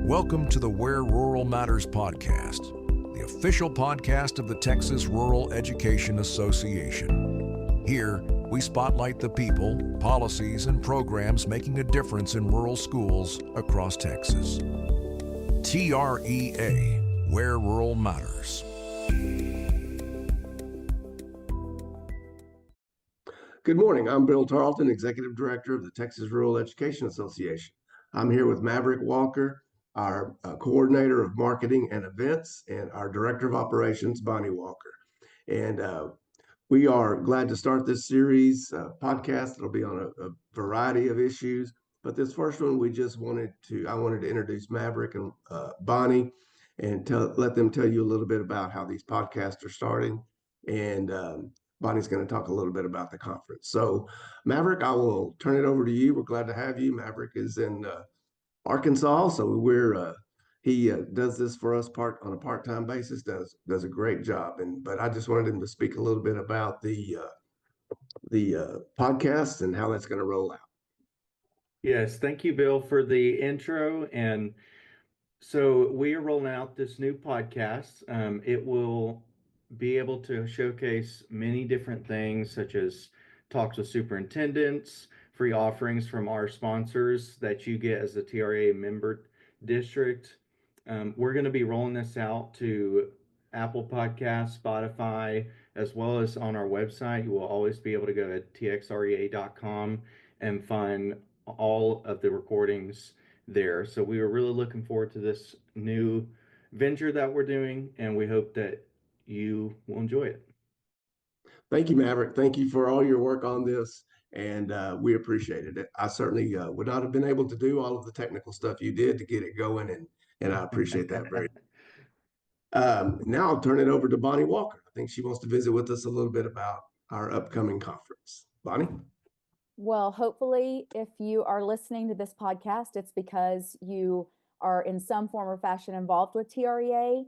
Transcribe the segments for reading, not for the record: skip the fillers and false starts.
Welcome to the Where Rural Matters podcast, the official podcast of the Texas Rural Education Association. Here, we spotlight the people, policies, and programs making a difference in rural schools across Texas. TREA, Where Rural Matters. Good morning. I'm Bill Tarleton, Executive Director of the Texas Rural Education Association. I'm here with Maverick Walker, our Coordinator of Marketing and Events, and our Director of Operations, Bonnie Walker. And we are glad to start this series podcast. It'll be on a variety of issues, but this first one, I wanted to introduce Maverick and Bonnie and let them tell you a little bit about how these podcasts are starting. And Bonnie's going to talk a little bit about the conference. So, Maverick, I will turn it over to you. We're glad to have you. Maverick is in Arkansas, so he does this for us on a part-time basis. Does a great job. But I just wanted him to speak a little bit about the podcast and how that's going to roll out. Yes, thank you, Bill, for the intro. And so we are rolling out this new podcast. It will be able to showcase many different things, such as talks with superintendents, free offerings from our sponsors that you get as a TREA member district. We're going to be rolling this out to Apple Podcasts, Spotify, as well as on our website. You will always be able to go to txrea.com and find all of the recordings there. So we are really looking forward to this new venture that we're doing, and we hope that you will enjoy it. Thank you, Maverick. Thank you for all your work on this, and we appreciated it. I certainly would not have been able to do all of the technical stuff you did to get it going, and I appreciate that very much. Now I'll turn it over to Bonnie Walker. I think she wants to visit with us a little bit about our upcoming conference. Bonnie? Well, hopefully, if you are listening to this podcast, it's because you are in some form or fashion involved with TREA.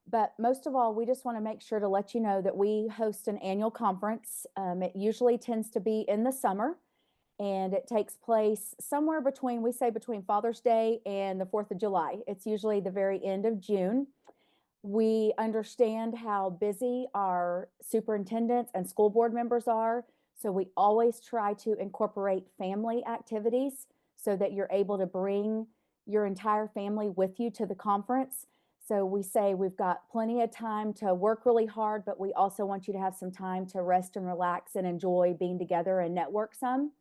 But most of all, we just want to make sure to let you know that we host an annual conference. It usually tends to be in the summer, and it takes place somewhere between Father's Day and the 4th of July. It's usually the very end of June. We understand how busy our superintendents and school board members are. So we always try to incorporate family activities so that you're able to bring your entire family with you to the conference. So we say we've got plenty of time to work really hard, but we also want you to have some time to rest and relax and enjoy being together and network some.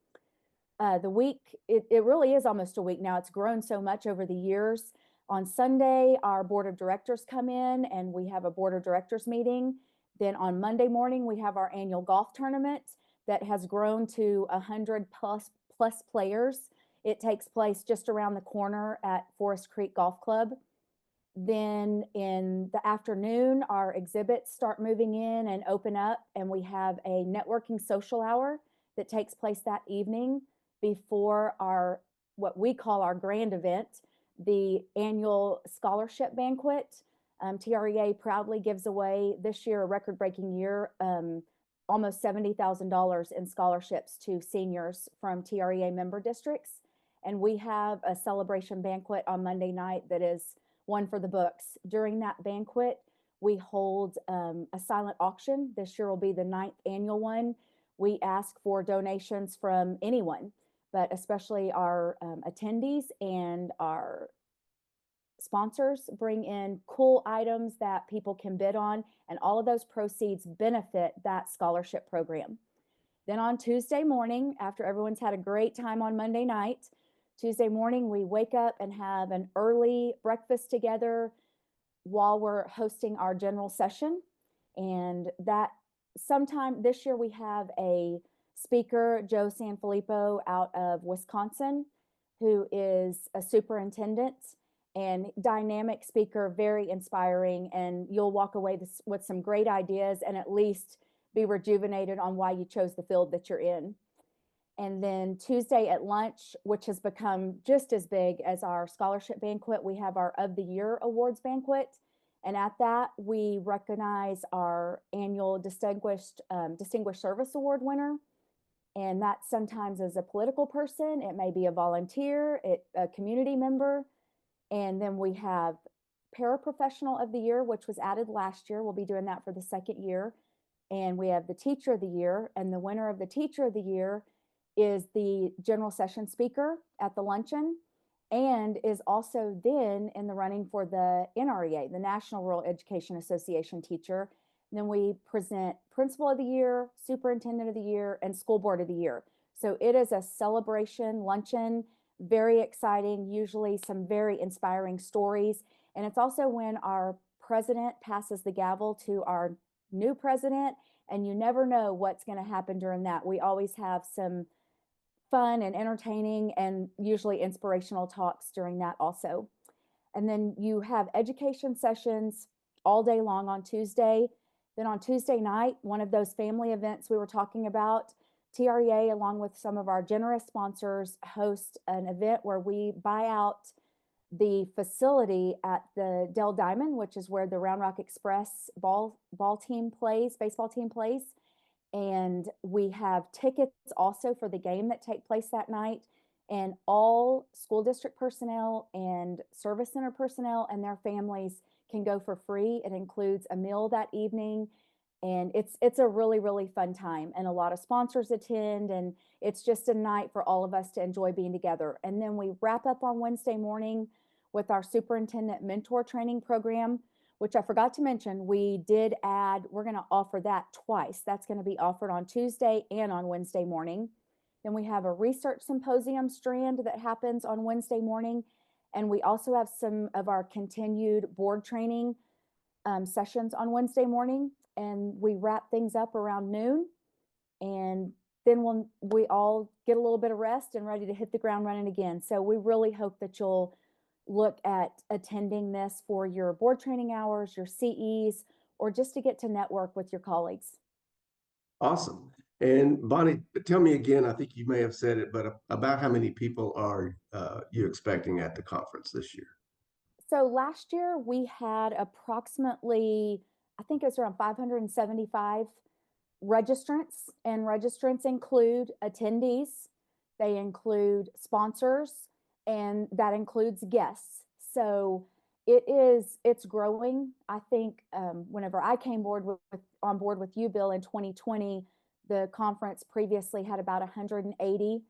The week, it really is almost a week now. It's grown so much over the years. On Sunday, our board of directors come in and we have a board of directors meeting. Then on Monday morning, we have our annual golf tournament that has grown to 100 plus players. It takes place just around the corner at Forest Creek Golf Club. Then in the afternoon, our exhibits start moving in and open up, and we have a networking social hour that takes place that evening before what we call our grand event, the annual scholarship banquet. TREA proudly gives away this year, a record-breaking year, almost $70,000 in scholarships to seniors from TREA member districts. And we have a celebration banquet on Monday night that is one for the books. During that banquet, we hold a silent auction. This year will be the 9th annual one. We ask for donations from anyone, but especially our attendees and our sponsors bring in cool items that people can bid on, and all of those proceeds benefit that scholarship program. Then on Tuesday morning, after everyone's had a great time on Monday night, Tuesday morning, we wake up and have an early breakfast together while we're hosting our general session. And that sometime this year, we have a speaker, Joe Sanfilippo, out of Wisconsin, who is a superintendent and dynamic speaker, very inspiring. And you'll walk away with some great ideas and at least be rejuvenated on why you chose the field that you're in. And then Tuesday at lunch, which has become just as big as our scholarship banquet, we have our Of the Year Awards banquet. And at that, we recognize our annual Distinguished Service Award winner. And that sometimes is a political person, it may be a volunteer, a community member. And then we have Paraprofessional of the Year, which was added last year. We'll be doing that for the second year. And we have the Teacher of the Year, and the winner of the Teacher of the Year is the general session speaker at the luncheon, and is also then in the running for the NREA, the National Rural Education Association teacher. And then we present Principal of the Year, Superintendent of the Year, and School Board of the Year. So it is a celebration luncheon, very exciting, usually some very inspiring stories. And it's also when our president passes the gavel to our new president, and you never know what's going to happen during that. We always have some fun and entertaining and usually inspirational talks during that also. And then you have education sessions all day long on Tuesday. Then on Tuesday night, one of those family events we were talking about, TREA, along with some of our generous sponsors, host an event where we buy out the facility at the Dell Diamond, which is where the Round Rock Express baseball team plays. And we have tickets also for the game that take place that night. And all school district personnel and service center personnel and their families can go for free. It includes a meal that evening. And it's a really, really fun time. And a lot of sponsors attend. And it's just a night for all of us to enjoy being together. And then we wrap up on Wednesday morning with our superintendent mentor training program, which I forgot to mention, we did add, we're going to offer that twice. That's going to be offered on Tuesday and on Wednesday morning. Then we have a research symposium strand that happens on Wednesday morning. And we also have some of our continued board training sessions on Wednesday morning. And we wrap things up around noon. And then we all get a little bit of rest and ready to hit the ground running again. So we really hope that you'll look at attending this for your board training hours, your CEs, or just to get to network with your colleagues. Awesome. And Bonnie, tell me again, I think you may have said it, but about how many people are you expecting at the conference this year? So last year we had approximately, I think it was around 575 registrants, and registrants include attendees, they include sponsors, and that includes guests. So it's growing. I think whenever I came on board with you, Bill, in 2020, the conference previously had about 180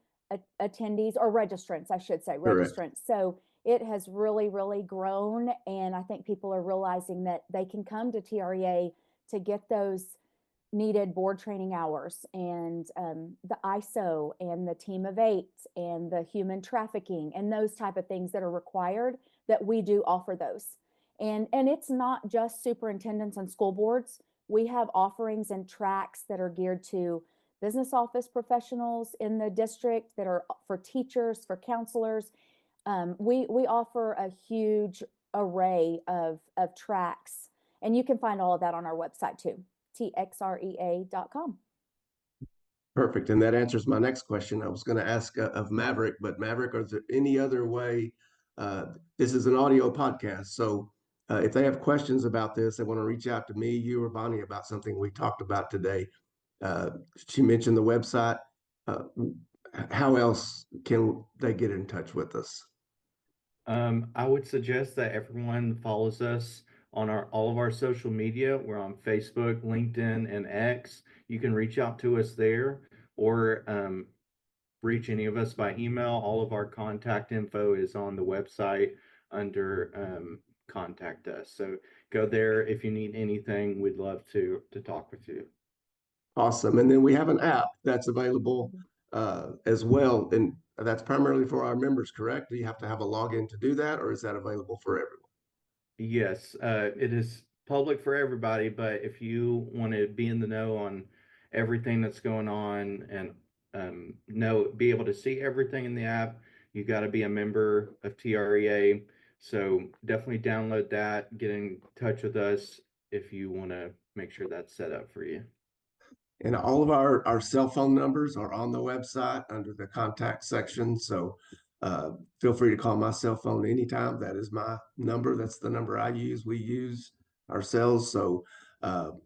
attendees, or registrants, I should say, Correct. registrants. So it has really, really grown. And I think people are realizing that they can come to TREA to get those needed board training hours, and the ISO and the team of 8 and the human trafficking and those type of things that are required, that we do offer those. And it's not just superintendents and school boards. We have offerings and tracks that are geared to business office professionals in the district, that are for teachers, for counselors. We offer a huge array of tracks, and you can find all of that on our website too, txrea.com. Perfect. And that answers my next question. I was going to ask of Maverick, but Maverick, is there any other way? This is an audio podcast. So if they have questions about this, they want to reach out to me, you, or Bonnie about something we talked about today. She mentioned the website. How else can they get in touch with us? I would suggest that everyone follows us on all of our social media. We're on Facebook, LinkedIn, and X. You can reach out to us there, or reach any of us by email. All of our contact info is on the website under contact us. So go there if you need anything. We'd love to talk with you. Awesome. And then we have an app that's available as well. And that's primarily for our members, correct? Do you have to have a login to do that, or is that available for everyone? Yes, it is public for everybody, but if you want to be in the know on everything that's going on and be able to see everything in the app, you got to be a member of TREA. So definitely download that, get in touch with us if you want to make sure that's set up for you. And all of our cell phone numbers are on the website under the contact section. So feel free to call my cell phone anytime. That is my number. That's the number I use. We use ourselves. So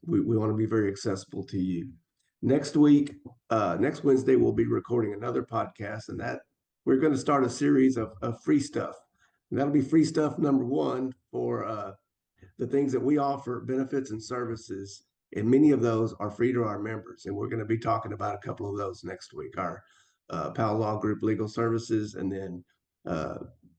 we want to be very accessible to you. Next week, next Wednesday, we'll be recording another podcast, and that we're going to start a series of free stuff. And that'll be free stuff number one for the things that we offer, benefits and services. And many of those are free to our members. And we're going to be talking about a couple of those next week. Our Powell Law Group legal services, and then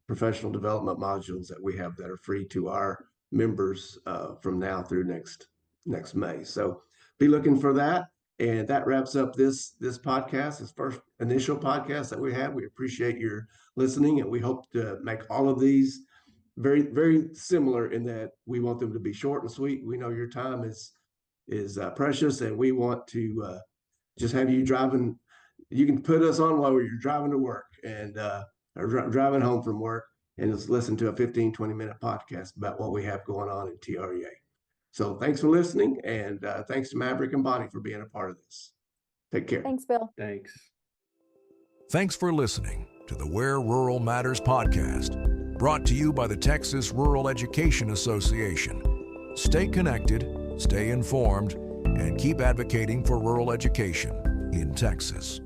professional development modules that we have that are free to our members from now through next May. So be looking for that. And that wraps up this podcast, this first initial podcast that we have. We appreciate your listening, and we hope to make all of these very, very similar in that we want them to be short and sweet. We know your time is precious, and we want to just have you driving. You can put us on while you're driving to work and or driving home from work, and just listen to a 15-20 minute podcast about what we have going on in TREA. So thanks for listening, and thanks to Maverick and Bonnie for being a part of this. Take care. Thanks, Bill. Thanks. Thanks for listening to the Where Rural Matters podcast, brought to you by the Texas Rural Education Association. Stay connected, stay informed, and keep advocating for rural education in Texas.